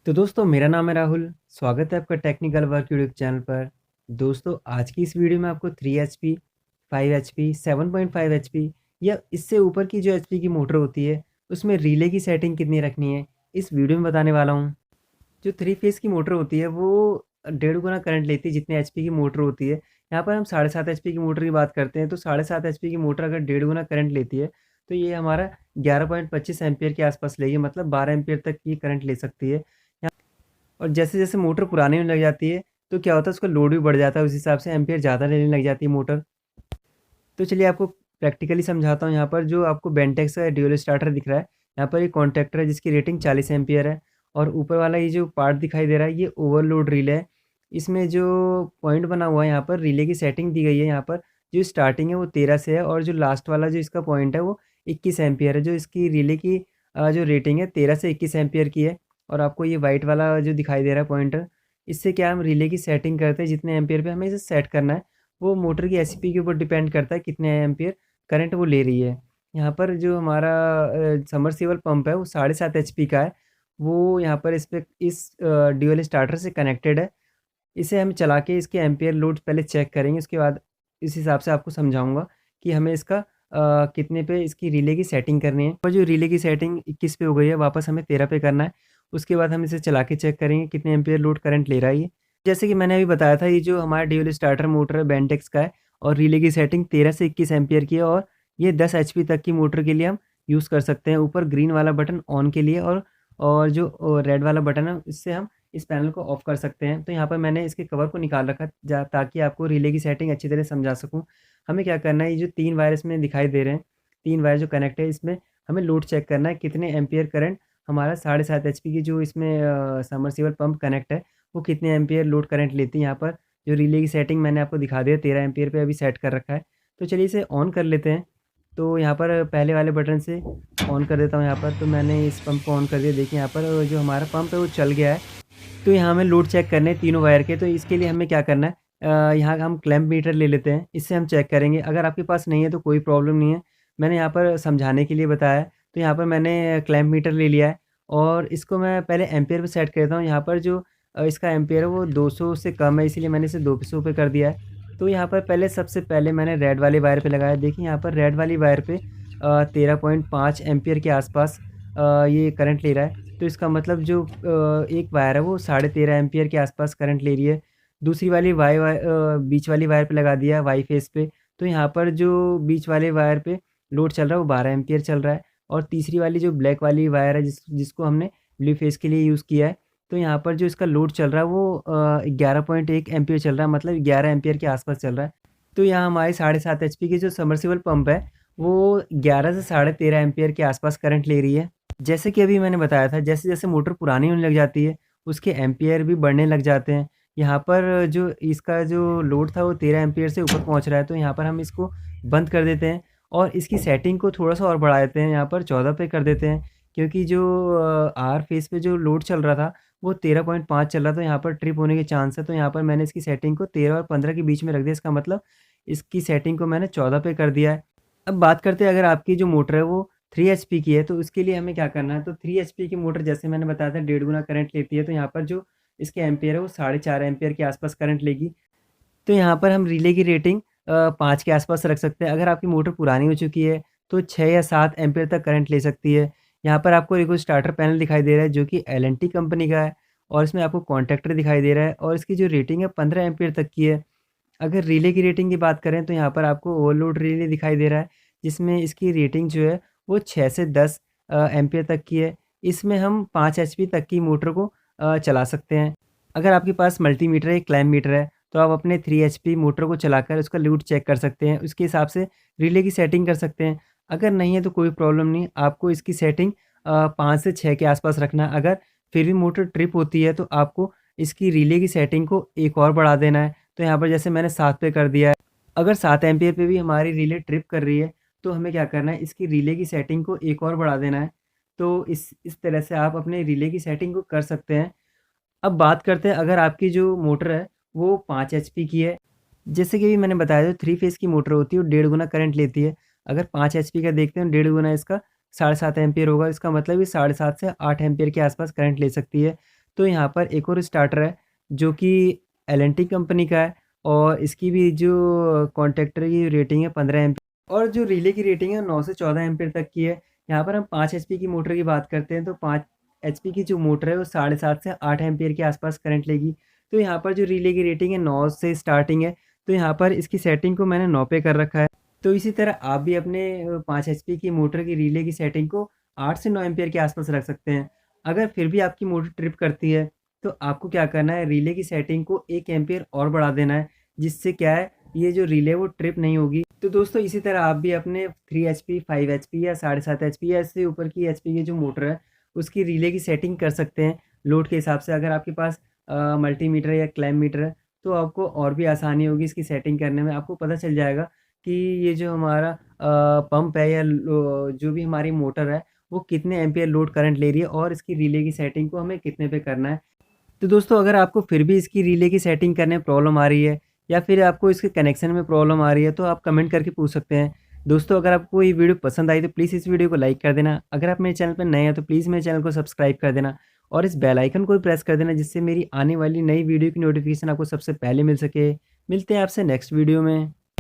तो दोस्तों मेरा नाम है राहुल। स्वागत है आपका टेक्निकल वर्क यूट्यूब चैनल पर। दोस्तों आज की इस वीडियो में आपको 3 एचपी, 5 एचपी, 7.5 एचपी या इससे ऊपर की जो एचपी की मोटर होती है उसमें रिले की सेटिंग कितनी रखनी है इस वीडियो में बताने वाला हूँ। जो 3 फेज़ की मोटर होती है वो डेढ़ गुना करंट लेती है जितने एचपी की मोटर होती है। यहाँ पर हम 7.5 एचपी की मोटर की बात करते हैं तो 7.5 एचपी की मोटर अगर डेढ़ गुना करंट लेती है तो ये हमारा 11.25 एम्पीयर के आसपास लेगी, मतलब 12 एम्पीयर तक की करंट ले सकती है। और जैसे-जैसे मोटर पुरानी होने लग जाती है, तो क्या होता है उसका लोड भी बढ़ जाता है, उस हिसाब से एम्पीयर ज़्यादा लेने लग जाती है मोटर। तो चलिए आपको प्रैक्टिकली समझाता हूँ। यहाँ पर जो आपको बेंटेक्स का ड्यूल स्टार्टर दिख रहा है, यहाँ पर एक कॉन्टैक्टर है जिसकी रेटिंग 40 एम्पीयर है और ऊपर वाला ये जो पार्ट दिखाई दे रहा है ये ओवरलोड रिले है। इसमें जो पॉइंट बना हुआ है यहाँ पर रिले की सेटिंग दी गई है। यहाँ पर जो स्टार्टिंग है वो 13 से है और जो लास्ट वाला जो इसका पॉइंट है वो 21 एम्पीयर है। जो इसकी रिले की जो रेटिंग है 13 से 21 एम्पीयर की है। और आपको ये वाइट वाला जो दिखाई दे रहा है पॉइंटर, इससे क्या हम रिले की सेटिंग करते हैं, जितने एम्पीयर पे हमें इसे सेट करना है वो मोटर की एचपी के ऊपर डिपेंड करता है कितने एम्पीयर करंट वो ले रही है। यहाँ पर जो हमारा सबमर्सिबल पंप है वो 7.5 एचपी का है। वो यहाँ पर इस ड्यूल स्टार्टर से कनेक्टेड है। इसे हम चला के इसके एम्पीयर लोड पहले चेक करेंगे, उसके बाद इस हिसाब से आपको समझाऊँगा कि हमें इसका कितने पे इसकी रिले की सेटिंग करनी है। और जो रिले की सेटिंग 21 पे हो गई है, वापस हमें 13 पे करना है। उसके बाद हम इसे चला के चेक करेंगे कितने एम्पीयर लोड करंट ले रहा है ये। जैसे कि मैंने अभी बताया था, ये जो हमारा ड्यूल स्टार्टर मोटर है बेंटेक्स का है और रिले की सेटिंग 13 से 21 एम्पीयर की है और ये 10 एचपी तक की मोटर के लिए हम यूज़ कर सकते हैं। ऊपर ग्रीन वाला बटन ऑन के लिए और जो रेड वाला बटन है इससे हम इस पैनल को ऑफ कर सकते हैं। तो यहाँ पर मैंने इसके कवर को निकाल रखा ताकि आपको रिले की सेटिंग अच्छी तरह समझा सकूँ। हमें क्या करना है, ये जो 3 वायर इसमें दिखाई दे रहे हैं, 3 वायर जो कनेक्ट है इसमें हमें लोड चेक करना है कितने एम्पीयर करंट हमारा 7.5 एचपी की जो इसमें सबमर्सिबल पंप कनेक्ट है वो कितने एम्पीयर लोड करंट लेती है। यहाँ पर जो रिले की सेटिंग मैंने आपको दिखा दिया 13 एम्पीयर पे अभी सेट कर रखा है। तो चलिए इसे ऑन कर लेते हैं। तो यहाँ पर पहले वाले बटन से ऑन कर देता हूँ। यहाँ पर तो मैंने इस पंप को ऑन कर दिया। देखिए यहाँ पर जो हमारा पंप है वो चल गया है। तो यहाँ हमें लोड चेक करने हैं तीनों वायर के। तो इसके लिए हमें क्या करना है, यहाँ हम क्लैंप मीटर ले लेते हैं, इससे हम चेक करेंगे। अगर आपके पास नहीं है तो कोई प्रॉब्लम नहीं है, मैंने यहाँ पर समझाने के लिए बताया है। तो यहाँ पर मैंने क्लैंप मीटर ले लिया है और इसको मैं पहले एम्पेयर पे सेट करता हूँ। यहाँ पर जो इसका एम्पेयर है वो 200 से कम है, इसीलिए मैंने इसे 200 पे कर दिया है। तो यहाँ पर सबसे पहले मैंने रेड वाले वायर पे लगाया। देखिए यहाँ पर रेड वाली वायर पे 13.5 एम्पियर के आसपास ये करंट ले रहा है। तो इसका मतलब जो एक वायर है वो 13.5 एम्पियर के आसपास करंट ले रही है। दूसरी वाली बीच वाली वायर पे लगा दिया वाई फेस पे। तो यहाँ पर जो बीच वाले वायर पे लोड चल रहा है वो 12 एम्पियर चल रहा है। और तीसरी वाली जो ब्लैक वाली वायर है जिसको हमने ब्लू फेस के लिए यूज़ किया है, तो यहाँ पर जो इसका लोड चल रहा है वो 11.1 एम्पियर चल रहा है, मतलब 11 एम्पियर के आसपास चल रहा है। तो यहाँ हमारी 7.5 एचपी की जो सबमर्सिबल पंप है वो 11 से 13.5 एम्पियर के आसपास करंट ले रही है। जैसे कि अभी मैंने बताया था, जैसे-जैसे मोटर पुरानी होने लग जाती है, उसके एम्पियर भी बढ़ने लग जाते हैं। यहाँ पर जो इसका जो लोड था वो 13 एम्पियर से ऊपर पहुँच रहा है, तो यहाँ पर हम इसको बंद कर देते हैं और इसकी सेटिंग को थोड़ा-सा और बढ़ा देते हैं, यहाँ पर 14 पे कर देते हैं। क्योंकि जो आर फेज़ पे जो लोड चल रहा था, वो 13.5 चल रहा था, यहाँ पर ट्रिप होने के चांस है। तो यहाँ पर मैंने इसकी सेटिंग को 13 और 15 के बीच में रख दिया, इसका मतलब इसकी सेटिंग को मैंने 14 पे कर दिया है। अब बात करते हैं, अगर आपकी जो मोटर है वो 3 एचपी की है तो उसके लिए हमें क्या करना है। तो 3 एचपी की मोटर जैसे मैंने बताया था डेढ़ गुना करंट लेती है, तो यहाँ पर जो इसके एम्पियर है वो 4.5 एम्पियर के आसपास करंट लेगी। तो यहाँ पर हम रिले की रेटिंग 5 के आसपास रख सकते हैं। अगर आपकी मोटर पुरानी हो चुकी है तो 6 या 7 एम्पियर तक करंट ले सकती है। यहाँ पर आपको एक स्टार्टर पैनल दिखाई दे रहा है जो कि एल&टी कंपनी का है और इसमें आपको कॉन्टैक्टर दिखाई दे रहा है और इसकी जो रेटिंग है 15 एम्पियर तक की है। अगर रिले की रेटिंग की बात करें तो यहाँ पर आपको ओवरलोड रिले दिखाई दे रहा है, जिसमें इसकी रेटिंग जो है वो 6 से 10 एम्पीयर तक की है। इसमें हम 5 एचपी तक की मोटर को चला सकते हैं। अगर आपके पास मल्टीमीटर या क्लैम्प मीटर है तो आप अपने 3 एचपी मोटर को चलाकर उसका लोड चेक कर सकते हैं। उसके हिसाब से रिले की सेटिंग कर सकते हैं। अगर नहीं है तो कोई प्रॉब्लम नहीं, आपको इसकी सेटिंग 5 से 6 के आसपास रखना है। अगर फिर भी मोटर ट्रिप होती है तो आपको इसकी रिले की सेटिंग को एक और बढ़ा देना है। तो यहाँ पर जैसे मैंने 7 पे कर दिया है। अगर 7 एम्पीयर पे भी हमारी रिले ट्रिप कर रही है तो हमें क्या करना है, इसकी रिले की सेटिंग को एक और बढ़ा देना है। तो इस तरह से आप अपने रिले की सेटिंग को कर सकते हैं। अब बात करते हैं, अगर आपकी जो मोटर है वो 5 एचपी की है, जैसे कि अभी मैंने बताया जो 3 फेज़ की मोटर होती है वो डेढ़ गुना करंट लेती है। अगर 5 एचपी का देखते हैं, डेढ़ गुना इसका 7.5 एम्पीयर होगा। इसका मतलब ये 7.5 से 8 एम्पीयर के आसपास करंट ले सकती है। तो यहाँ पर एक और स्टार्टर है जो कि एल&टी कंपनी का है और इसकी भी जो कॉन्टैक्टर की रेटिंग है 15 एम्पीयर और जो रिले की रेटिंग है 9 से 14 एम्पीयर तक की है। यहाँ पर हम 5 एचपी की मोटर की बात करते हैं तो 5 एचपी की जो मोटर है वो 7.5 से 8 एम्पीयर के आसपास करंट लेगी। तो यहाँ पर जो रिले की रेटिंग है 9 से स्टार्टिंग है, तो यहाँ पर इसकी सेटिंग को मैंने 9 पे कर रखा है। तो इसी तरह आप भी अपने 5 एचपी की मोटर की रिले की सेटिंग को 8 से 9 एम्पीयर के आसपास रख सकते हैं। अगर फिर भी आपकी मोटर ट्रिप करती है तो आपको क्या करना है, रिले की सेटिंग को 1 एम्पीयर और बढ़ा देना है, जिससे क्या है ये जो रिले वो ट्रिप नहीं होगी। तो दोस्तों इसी तरह आप भी अपने 3 एचपी 5 एचपी या 7.5 एचपी या इससे ऊपर की एचपी की जो मोटर है उसकी रिले की सेटिंग कर सकते हैं लोड के हिसाब से। अगर आपके पास मल्टीमीटर या क्लैम्प मीटर है तो आपको और भी आसानी होगी इसकी सेटिंग करने में। आपको पता चल जाएगा कि ये जो हमारा पंप है या जो भी हमारी मोटर है वो कितने एम्पियर लोड करंट ले रही है और इसकी रिले की सेटिंग को हमें कितने पे करना है। तो दोस्तों अगर आपको फिर भी इसकी रिले की सेटिंग करने में प्रॉब्लम आ रही है या फिर आपको इसके कनेक्शन में प्रॉब्लम आ रही है तो आप कमेंट करके पूछ सकते हैं। दोस्तों अगर आपको ये वीडियो पसंद आई तो प्लीज़ इस वीडियो को लाइक कर देना। अगर आप मेरे चैनल पर नए हैं तो प्लीज़ मेरे चैनल को सब्सक्राइब कर देना और इस बेल आइकन को भी प्रेस कर देना, जिससे मेरी आने वाली नई वीडियो की नोटिफिकेशन आपको सबसे पहले मिल सके। मिलते हैं आपसे नेक्स्ट वीडियो में।